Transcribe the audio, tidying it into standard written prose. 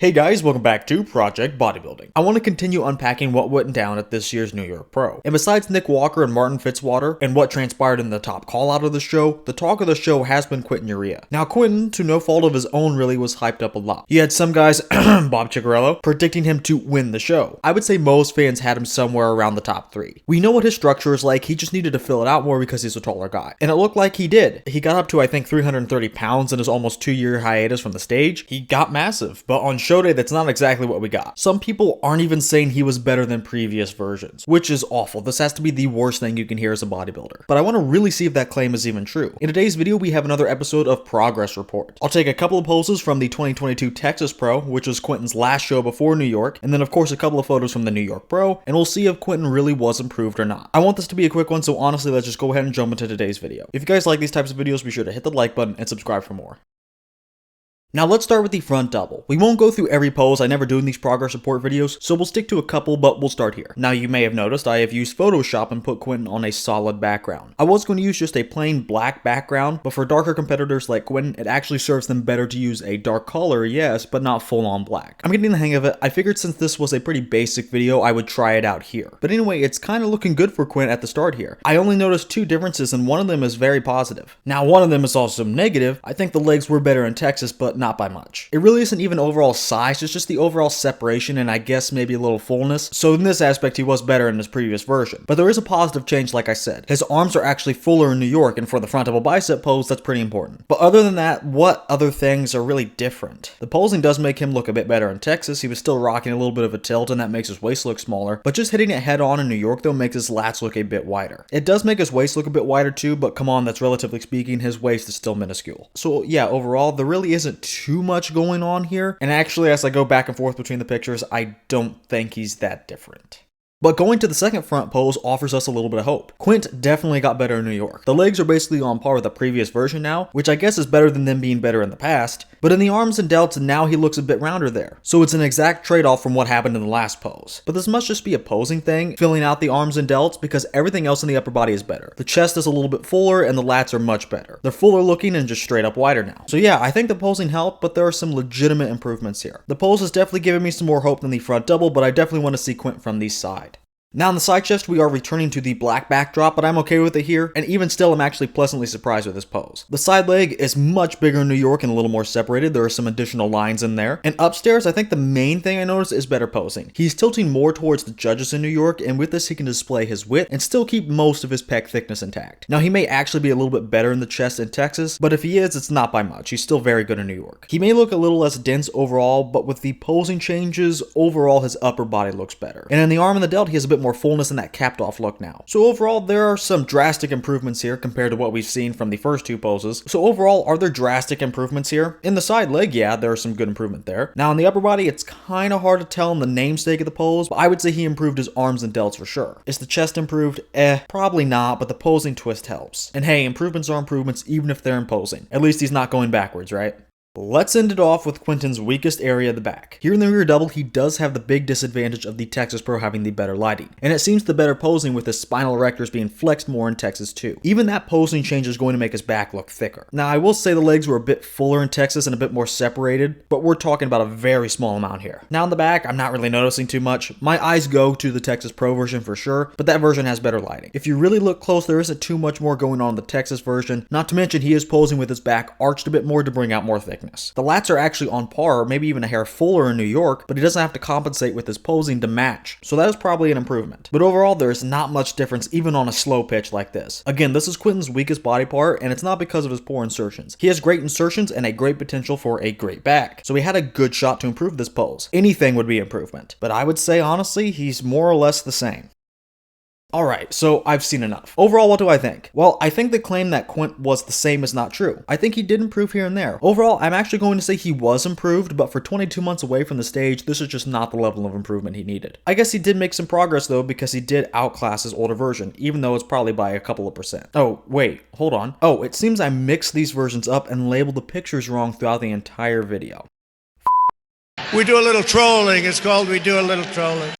Hey guys, welcome back to Project Bodybuilding. I want to continue unpacking what went down at this year's New York Pro. And besides Nick Walker and Martin Fitzwater, and what transpired in the top call out of the show, the talk of the show has been Quint Urea. Now Quinton, to no fault of his own really, was hyped up a lot. You had some guys, Bob Cigarello, predicting him to win the show. I would say most fans had him somewhere around the top 3. We know what his structure is like, he just needed to fill it out more because he's a taller guy. And it looked like he did. He got up to I think 330 pounds in his almost 2-year hiatus from the stage. He got massive, but on show day that's not exactly what we got. Some people aren't even saying he was better than previous versions, which is awful. This has to be the worst thing you can hear as a bodybuilder. But I want to really see if that claim is even true. In today's video, we have another episode of Progress Report. I'll take a couple of poses from the 2022 Texas Pro, which was Quinton's last show before New York, and then of course a couple of photos from the New York Pro, and we'll see if Quinton really was improved or not. I want this to be a quick one, so honestly, let's just go ahead and jump into today's video. If you guys like these types of videos, be sure to hit the like button and subscribe for more. Now let's start with the front double. We won't go through every pose, I never do in these progress report videos, so we'll stick to a couple, but we'll start here. Now you may have noticed I have used Photoshop and put Quinton on a solid background. I was going to use just a plain black background, but for darker competitors like Quinton, it actually serves them better to use a dark color, yes, but not full on black. I'm getting the hang of it. I figured since this was a pretty basic video, I would try it out here. But anyway, it's kind of looking good for Quint at the start here. I only noticed 2 differences and one of them is very positive. Now one of them is also negative. I think the legs were better in Texas, but not by much. It really isn't even overall size, it's just the overall separation and I guess maybe a little fullness. So in this aspect, he was better in his previous version. But there is a positive change like I said. His arms are actually fuller in New York, and for the front double bicep pose, that's pretty important. But other than that, what other things are really different? The posing does make him look a bit better in Texas. He was still rocking a little bit of a tilt and that makes his waist look smaller. But just hitting it head on in New York though makes his lats look a bit wider. It does make his waist look a bit wider too, but come on, that's relatively speaking, his waist is still minuscule. So yeah, overall, there really isn't too much going on here, and actually as I go back and forth between the pictures, I don't think he's that different. But going to the second front pose offers us a little bit of hope. Quint definitely got better in New York. The legs are basically on par with the previous version now, which I guess is better than them being better in the past, but in the arms and delts, now he looks a bit rounder there. So it's an exact trade-off from what happened in the last pose. But this must just be a posing thing, filling out the arms and delts, because everything else in the upper body is better. The chest is a little bit fuller and the lats are much better. They're fuller looking and just straight up wider now. So yeah, I think the posing helped, but there are some legitimate improvements here. The pose has definitely given me some more hope than the front double, but I definitely want to see Quint from the side. Now on the side chest, we are returning to the black backdrop, but I'm okay with it here, and even still, I'm actually pleasantly surprised with this pose. The side leg is much bigger in New York and a little more separated. There are some additional lines in there. And upstairs, I think the main thing I noticed is better posing. He's tilting more towards the judges in New York, and with this, he can display his width and still keep most of his pec thickness intact. Now, he may actually be a little bit better in the chest in Texas, but if he is, it's not by much. He's still very good in New York. He may look a little less dense overall, but with the posing changes, overall, his upper body looks better. And in the arm and the delt, he has a bit more fullness in that capped off look now. So overall, there are some drastic improvements here compared to what we've seen from the first 2 poses. So overall, are there drastic improvements here? In the side leg, yeah, there are some good improvement there. Now in the upper body, it's kind of hard to tell in the namesake of the pose, but I would say he improved his arms and delts for sure. Is the chest improved? Probably not, but the posing twist helps. And hey, improvements are improvements even if they're imposing. At least he's not going backwards, right? Let's end it off with Quinton's weakest area, the back. Here in the rear double, he does have the big disadvantage of the Texas Pro having the better lighting. And it seems the better posing with his spinal erectors being flexed more in Texas too. Even that posing change is going to make his back look thicker. Now I will say the legs were a bit fuller in Texas and a bit more separated, but we're talking about a very small amount here. Now in the back, I'm not really noticing too much. My eyes go to the Texas Pro version for sure, but that version has better lighting. If you really look close, there isn't too much more going on in the Texas version, not to mention he is posing with his back arched a bit more to bring out more thickness. The lats are actually on par, maybe even a hair fuller in New York, but he doesn't have to compensate with his posing to match. So that is probably an improvement. But overall, there is not much difference even on a slow pitch like this. Again, this is Quinton's weakest body part, and it's not because of his poor insertions. He has great insertions and a great potential for a great back. So he had a good shot to improve this pose. Anything would be improvement. But I would say, honestly, he's more or less the same. Alright, so I've seen enough. Overall, what do I think? Well, I think the claim that Quint was the same is not true. I think he did improve here and there. Overall, I'm actually going to say he was improved, but for 22 months away from the stage, this is just not the level of improvement he needed. I guess he did make some progress though, because he did outclass his older version, even though it's probably by a couple of percent. Oh, wait, hold on. Oh, it seems I mixed these versions up and labeled the pictures wrong throughout the entire video. We do a little trolling. It's called We Do a Little Trolling.